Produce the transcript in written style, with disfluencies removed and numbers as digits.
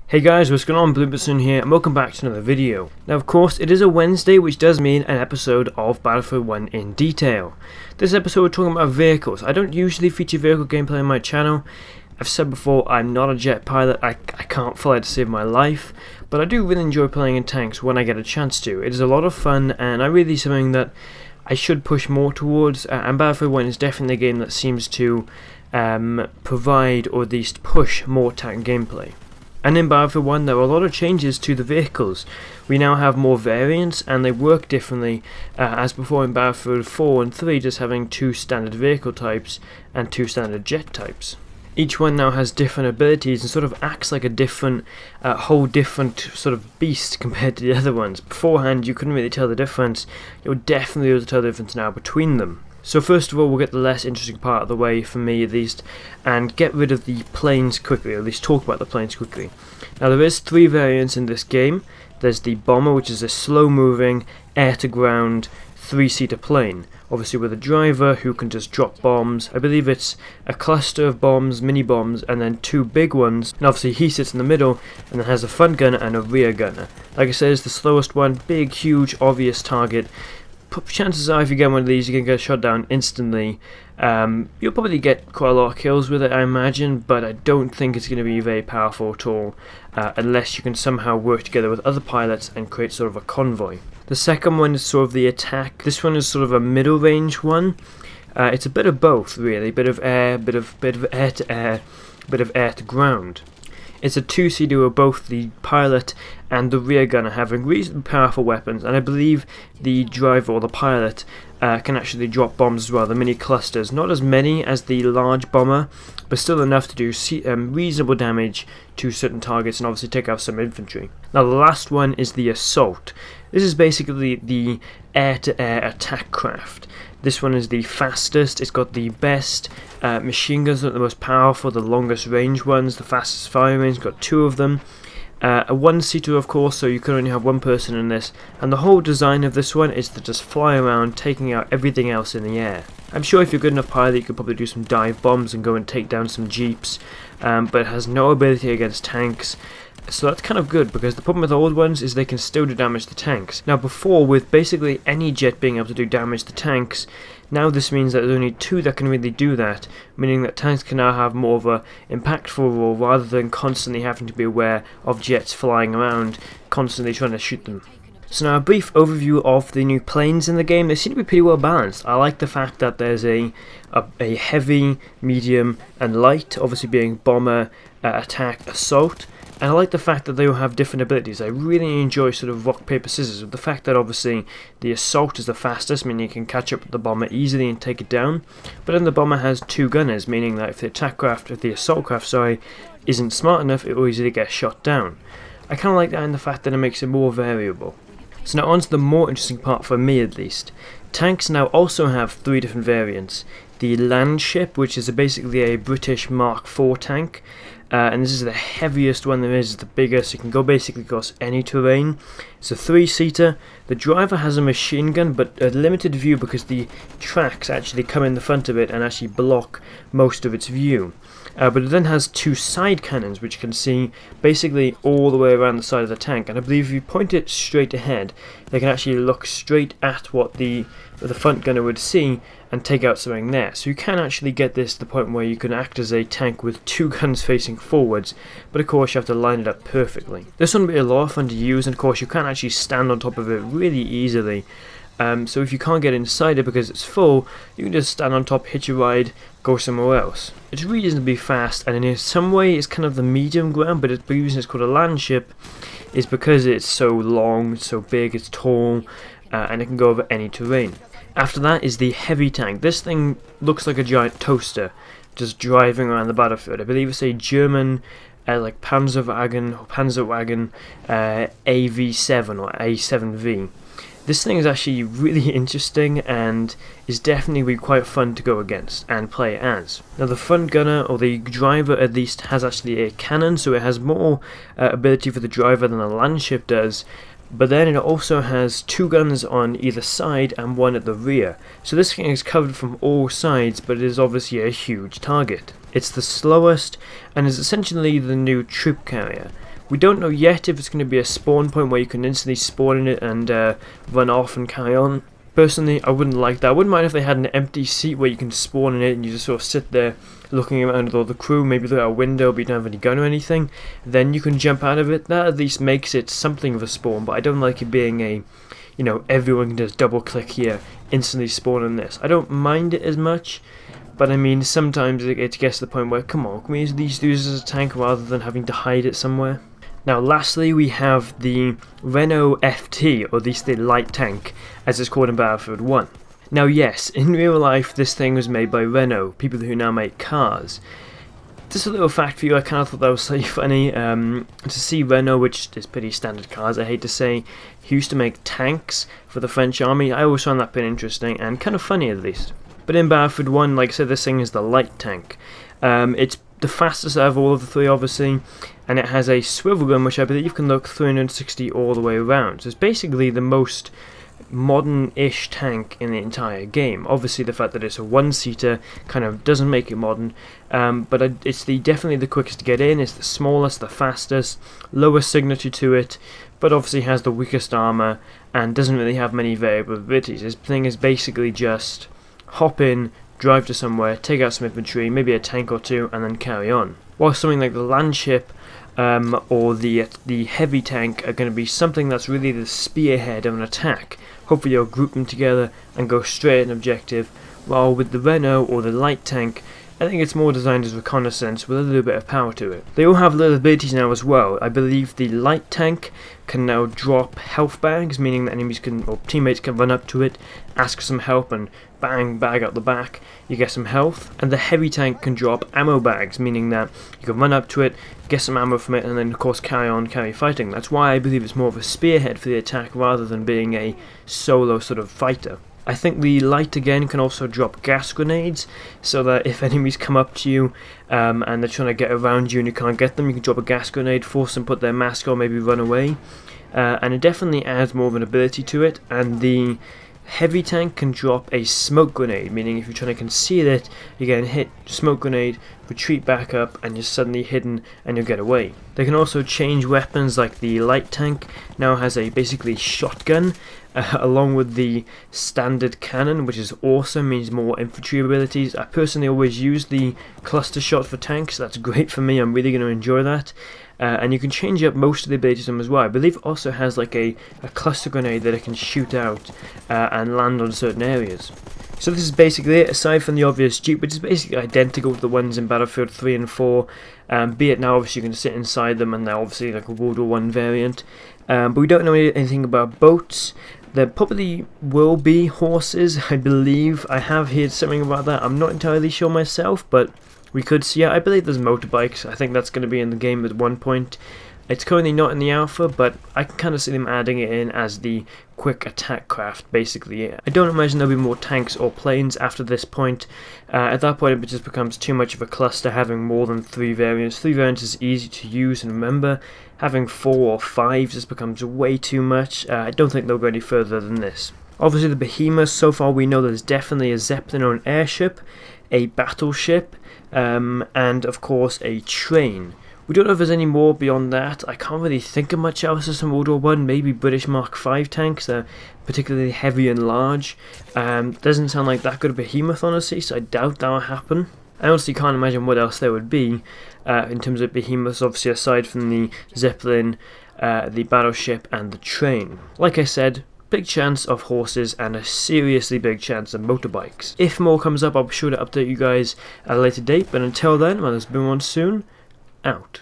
Hey guys, what's going on? Blooperson here, and welcome back to another video. Now of course, it is a Wednesday, which does mean an episode of Battlefield 1 in detail. This episode we're talking about vehicles. I don't usually feature vehicle gameplay on my channel. I've said before, I'm not a jet pilot, I can't fly to save my life, but I do really enjoy playing in tanks when I get a chance to. It is a lot of fun, and I really something that I should push more towards, and Battlefield 1 is definitely a game that seems to provide, or at least push, more tank gameplay. And in Battlefield 1 there are a lot of changes to the vehicles. We now have more variants and they work differently as before in Battlefield 4 and 3, just having two standard vehicle types and two standard jet types. Each one now has different abilities and sort of acts like a different, whole different sort of beast compared to the other ones. Beforehand you couldn't really tell the difference. You're definitely able to tell the difference now between them. So first of all, we'll get the less interesting part of the way, for me at least, and get rid of the planes quickly, or at least talk about the planes quickly. Now there is three variants in this game. There's the Bomber, which is a slow-moving, air-to-ground, three-seater plane. Obviously with a driver who can just drop bombs. I believe it's a cluster of bombs, mini-bombs, and then two big ones. And obviously he sits in the middle, and then has a front gunner and a rear gunner. Like I said, it's the slowest one, big, huge, obvious target. Chances are if you get one of these you can get shot down instantly. You'll probably get quite a lot of kills with it, I imagine, but I don't think it's going to be very powerful at all unless you can somehow work together with other pilots and create sort of a convoy. The second one is sort of the attack. This one is sort of a middle range one. It's a bit of both really, bit of air, bit of air to air, bit of air to ground. It's a two-seater where both the pilot and the rear gunner having reasonably powerful weapons, and I believe the driver or the pilot can actually drop bombs as well, the mini clusters. Not as many as the large bomber, but still enough to do reasonable damage to certain targets and obviously take out some infantry. Now the last one is the Assault. This is basically the air-to-air attack craft. This one is the fastest, it's got the best machine guns, the most powerful, the longest range ones, the fastest firing range, got two of them. A one-seater of course, so you can only have one person in this, and the whole design of this one is to just fly around taking out everything else in the air. I'm sure if you're a good enough pilot you could probably do some dive bombs and go and take down some jeeps, but it has no ability against tanks. So that's kind of good, because the problem with the old ones is they can still do damage to tanks. Now before, with basically any jet being able to do damage to tanks, now this means that there's only two that can really do that, meaning that tanks can now have more of a impactful role rather than constantly having to be aware of jets flying around, constantly trying to shoot them. So now a brief overview of the new planes in the game. They seem to be pretty well balanced. I like the fact that there's a heavy, medium and light, obviously being bomber, attack, assault. And I like the fact that they all have different abilities. I really enjoy sort of rock, paper, scissors, with the fact that obviously the assault is the fastest, meaning you can catch up with the bomber easily and take it down. But then the bomber has two gunners, meaning that if the assault craft, isn't smart enough, it will easily get shot down. I kind of like that in the fact that it makes it more variable. So now on to the more interesting part for me at least. Tanks now also have three different variants. The Landship, which is basically a British Mark IV tank, and this is the heaviest one there is, the biggest. It can go basically across any terrain. It's a three-seater. The driver has a machine gun, but a limited view because the tracks actually come in the front of it and actually block most of its view. But it then has two side cannons which can see basically all the way around the side of the tank, and I believe if you point it straight ahead they can actually look straight at what the front gunner would see and take out something there. So you can actually get this to the point where you can act as a tank with two guns facing forwards, but of course you have to line it up perfectly. This one will be a lot of fun to use, and of course you can actually stand on top of it really easily. So if you can't get inside it because it's full, you can just stand on top, hitch a ride, go somewhere else. It's reasonably fast, and in some way it's kind of the medium ground, but the reason it's called a Landship is because it's so long, it's so big, it's tall, and it can go over any terrain. After that is the Heavy tank. This thing looks like a giant toaster just driving around the battlefield. I believe it's a German like Panzerwagen AV7 or A7V. This thing is actually really interesting and is definitely quite fun to go against and play as. Now the front gunner, or the driver at least, has actually a cannon, so it has more ability for the driver than a Landship does, but then it also has two guns on either side and one at the rear. So this thing is covered from all sides, but it is obviously a huge target. It's the slowest and is essentially the new troop carrier. We don't know yet if it's going to be a spawn point where you can instantly spawn in it and run off and carry on. Personally, I wouldn't like that. I wouldn't mind if they had an empty seat where you can spawn in it and you just sort of sit there looking around at all the crew, maybe through a window but you don't have any gun or anything. Then you can jump out of it. That at least makes it something of a spawn, but I don't like it being a, you know, everyone can just double click here, instantly spawn in this. I don't mind it as much, but I mean, sometimes it gets to the point where, come on, can we at least use it as a tank rather than having to hide it somewhere? Now lastly, we have the Renault FT, or at least the light tank, as it's called in Battlefield 1. Now yes, in real life this thing was made by Renault, people who now make cars. Just a little fact for you, I kind of thought that was slightly funny, to see Renault, which is pretty standard cars, I hate to say, he used to make tanks for the French army. I always found that pretty interesting, and kind of funny at least. But in Battlefield 1, like I said, this thing is the light tank. It's the fastest out of all of the three, obviously, and it has a swivel gun which I believe can look 360 all the way around. So it's basically the most modern-ish tank in the entire game. Obviously the fact that it's a one-seater kind of doesn't make it modern, but it's definitely the quickest to get in, it's the smallest, the fastest, lowest signature to it, but obviously has the weakest armor and doesn't really have many variable abilities. This thing is basically just hop in, drive to somewhere, take out some infantry, maybe a tank or two, and then carry on. While something like the landship or the heavy tank are going to be something that's really the spearhead of an attack. Hopefully you'll group them together and go straight at an objective, while with the Renault or the light tank, I think it's more designed as reconnaissance with a little bit of power to it. They all have little abilities now as well. I believe the light tank can now drop health bags, meaning that enemies can, or teammates can run up to it, ask for some help, and bang, bag out the back, you get some health. And the heavy tank can drop ammo bags, meaning that you can run up to it, get some ammo from it, and then of course carry fighting. That's why I believe it's more of a spearhead for the attack rather than being a solo sort of fighter. I think the light again can also drop gas grenades, so that if enemies come up to you and they're trying to get around you and you can't get them, you can drop a gas grenade, force them to put their mask on, maybe run away. And it definitely adds more of an ability to it. And the heavy tank can drop a smoke grenade, meaning if you're trying to conceal it, you get a hit, smoke grenade, retreat back up, and you're suddenly hidden and you'll get away. They can also change weapons, like the light tank now has a basically shotgun, along with the standard cannon, which is awesome, means more infantry abilities. I personally always use the cluster shot for tanks, so that's great for me, I'm really going to enjoy that. And you can change up most of the abilities on them as well. I believe it also has like a cluster grenade that it can shoot out and land on certain areas. So this is basically it, aside from the obvious Jeep, which is basically identical to the ones in Battlefield 3 and 4, be it now obviously you can sit inside them and they're obviously like a World War I variant. But we don't know anything about boats. There probably will be horses, I believe. I have heard something about that. I'm not entirely sure myself, but we could see it. I believe there's motorbikes. I think that's going to be in the game at one point. It's currently not in the alpha, but I can kind of see them adding it in as the quick attack craft, basically. I don't imagine there'll be more tanks or planes after this point. At that point it just becomes too much of a cluster having more than 3 variants. 3 variants is easy to use and remember. Having 4 or 5 just becomes way too much. I don't think they'll go any further than this. Obviously the Behemoth, so far we know there's definitely a Zeppelin or an airship, a battleship, and of course a train. We don't know if there's any more beyond that. I can't really think of much else as from World War I. Maybe British Mark V tanks. They're particularly heavy and large. Doesn't sound like that good a Behemoth, honestly, so I doubt that will happen. I honestly can't imagine what else there would be in terms of Behemoths, obviously aside from the Zeppelin, the battleship and the train. Like I said, big chance of horses and a seriously big chance of motorbikes. If more comes up, I'll be sure to update you guys at a later date, but until then, well, there's been one soon. Out.